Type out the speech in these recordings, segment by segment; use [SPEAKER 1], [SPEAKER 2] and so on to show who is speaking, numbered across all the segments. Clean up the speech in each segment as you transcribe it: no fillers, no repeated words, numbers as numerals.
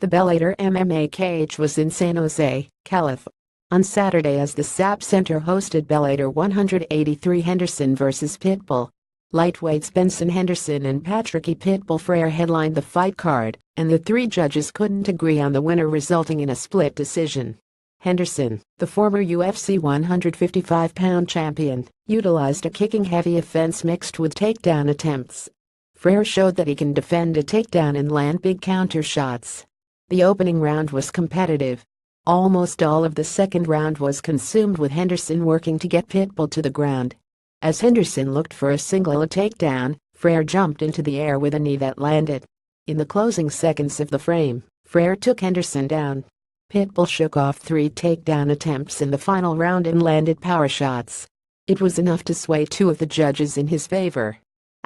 [SPEAKER 1] The Bellator MMA cage was in San Jose, Calif. On Saturday as the SAP Center hosted Bellator 183 Henderson vs. Pitbull. Lightweights Benson Henderson and Patricky Pitbull Frere headlined the fight card, and the three judges couldn't agree on the winner, resulting in a split decision. Henderson, the former UFC 155-pound champion, utilized a kicking-heavy offense mixed with takedown attempts. Frere showed that he can defend a takedown and land big counter shots. The opening round was competitive. Almost all of the second round was consumed with Henderson working to get Pitbull to the ground. As Henderson looked for a takedown, Frere jumped into the air with a knee that landed. In the closing seconds of the frame, Frere took Henderson down. Pitbull shook off 3 takedown attempts in the final round and landed power shots. It was enough to sway 2 of the judges in his favor.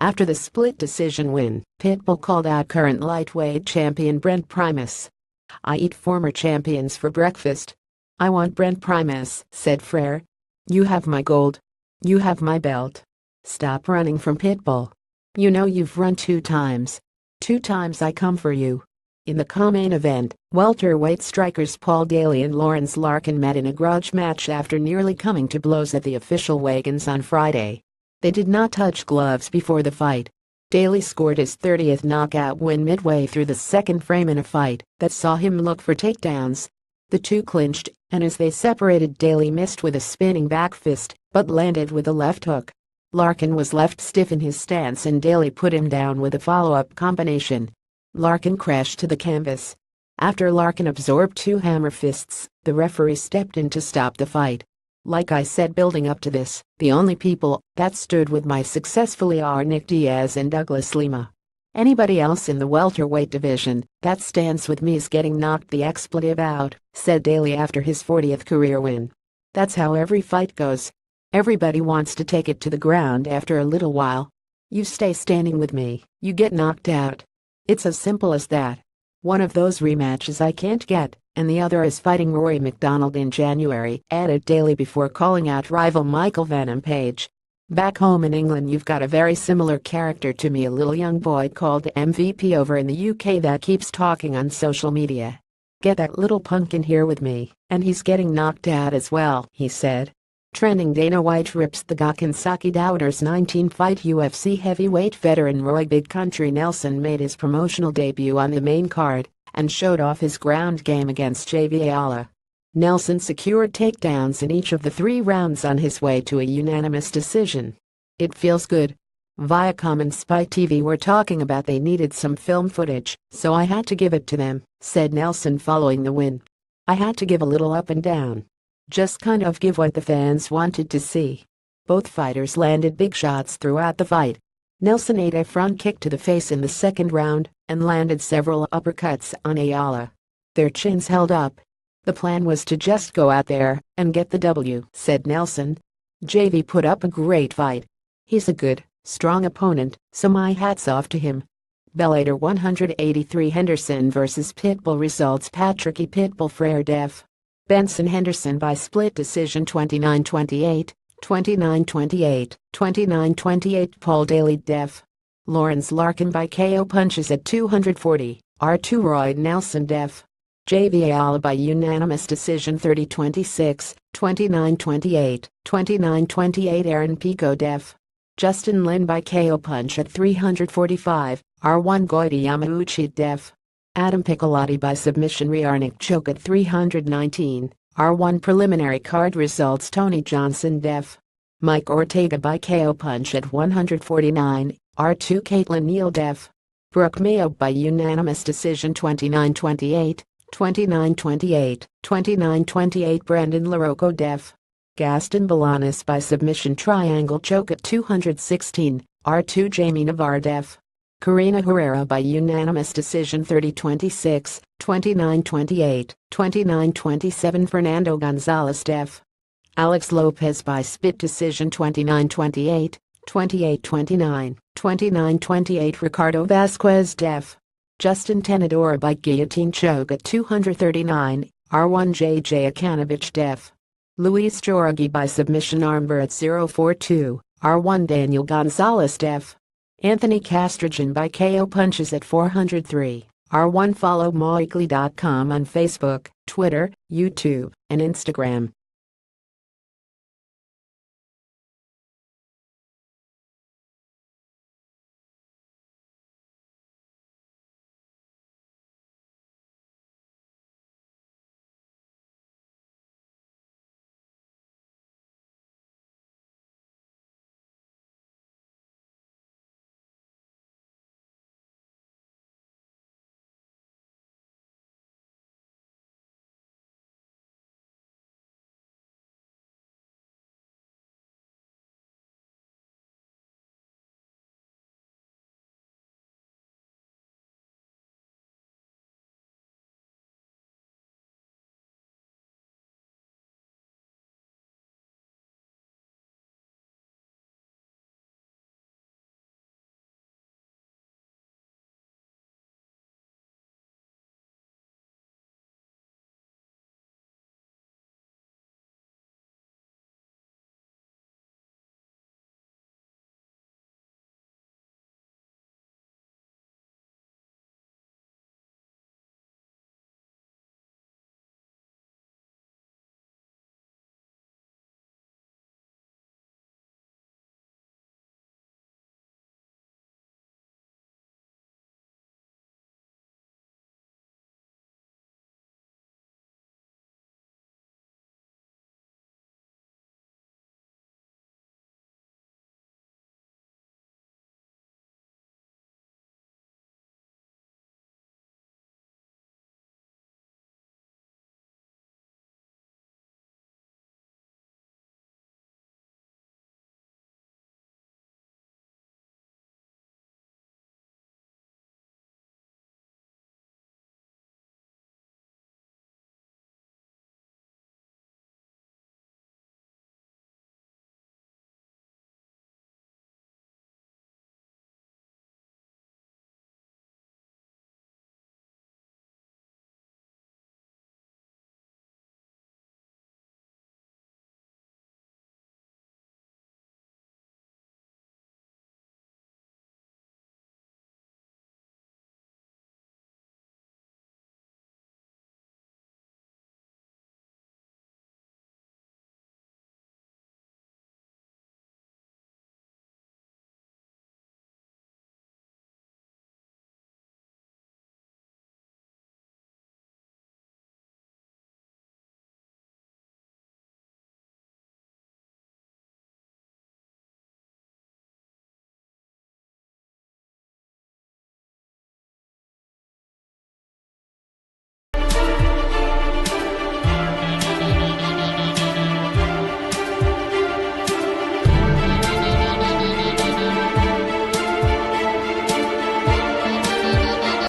[SPEAKER 1] After the split decision win, Pitbull called out current lightweight champion Brent Primus. "I eat former champions for breakfast. I want Brent Primus," said Frere. "You have my gold. You have my belt. Stop running from Pitbull. You know you've run 2 times. 2 times I come for you." In the co-main event, welterweight strikers Paul Daley and Lawrence Larkin met in a grudge match after nearly coming to blows at the official weigh-ins on Friday. They did not touch gloves before the fight. Daley scored his 30th knockout win midway through the second frame in a fight that saw him look for takedowns. The two clinched, and as they separated, Daley missed with a spinning back fist, but landed with a left hook. Larkin was left stiff in his stance and Daley put him down with a follow-up combination. Larkin crashed to the canvas. After Larkin absorbed 2 hammer fists, the referee stepped in to stop the fight. "Like I said building up to this, the only people that stood with me successfully are Nick Diaz and Douglas Lima. Anybody else in the welterweight division that stands with me is getting knocked the expletive out," said Daley after his 40th career win. "That's how every fight goes. Everybody wants to take it to the ground after a little while. You stay standing with me, you get knocked out. It's as simple as that. One of those rematches I can't get, and the other is fighting Rory MacDonald in January," added Daley before calling out rival Michael Venom Page. "Back home in England you've got a very similar character to me, a little young boy called MVP over in the UK that keeps talking on social media. Get that little punk in here with me, and he's getting knocked out as well," he said. Trending: Dana White rips the Gakinsaki Doubters. 19-fight UFC heavyweight veteran Roy Big Country Nelson made his promotional debut on the main card and showed off his ground game against JV Ayala. Nelson secured takedowns in each of the 3 rounds on his way to a unanimous decision. "It feels good. Viacom and Spike TV were talking about they needed some film footage, so I had to give it to them," said Nelson following the win. "I had to give a little up and down. Just kind of give what the fans wanted to see." Both fighters landed big shots throughout the fight. Nelson ate a front kick to the face in the second round and landed several uppercuts on Ayala. Their chins held up. "The plan was to just go out there and get the W," said Nelson. "JV put up a great fight. He's a good, strong opponent, so my hat's off to him." Bellator 183 Henderson vs. Pitbull results: Patricky Pitbull Frere def. Benson Henderson by split decision 29-28, 29-28, 29-28. Paul Daley def. Lawrence Larkin by KO punches at 240, R2 Roy Nelson def. JV Ayala by unanimous decision 30-26, 29-28, 29-28. Aaron Pico def. Justin Lin by KO punch at 345, R1 Goiti Yamauchi def. Adam Piccolotti by submission Rearnick choke at 319, R1 preliminary card results: Tony Johnson def. Mike Ortega by KO punch at 149, R2 Caitlin Neal def. Brooke Mayo by unanimous decision 29-28, 29-28, 29-28. Brandon LaRocco def. Gaston Bolanos by submission triangle choke at 216, R2 Jamie Navarre def. Karina Herrera by unanimous decision 30-26, 29-28, 29-27. Fernando Gonzalez def. Alex Lopez by split decision 29-28, 28-29, 29-28. Ricardo Vasquez def. Justin Tenedora by guillotine choke at 239, R1 JJ Akanovich def. Luis Jorge by submission armbar at 042, R1 Daniel Gonzalez def. Anthony Castrogen by KO punches at 403, R1 follow moweekly.com on Facebook, Twitter, YouTube, and Instagram.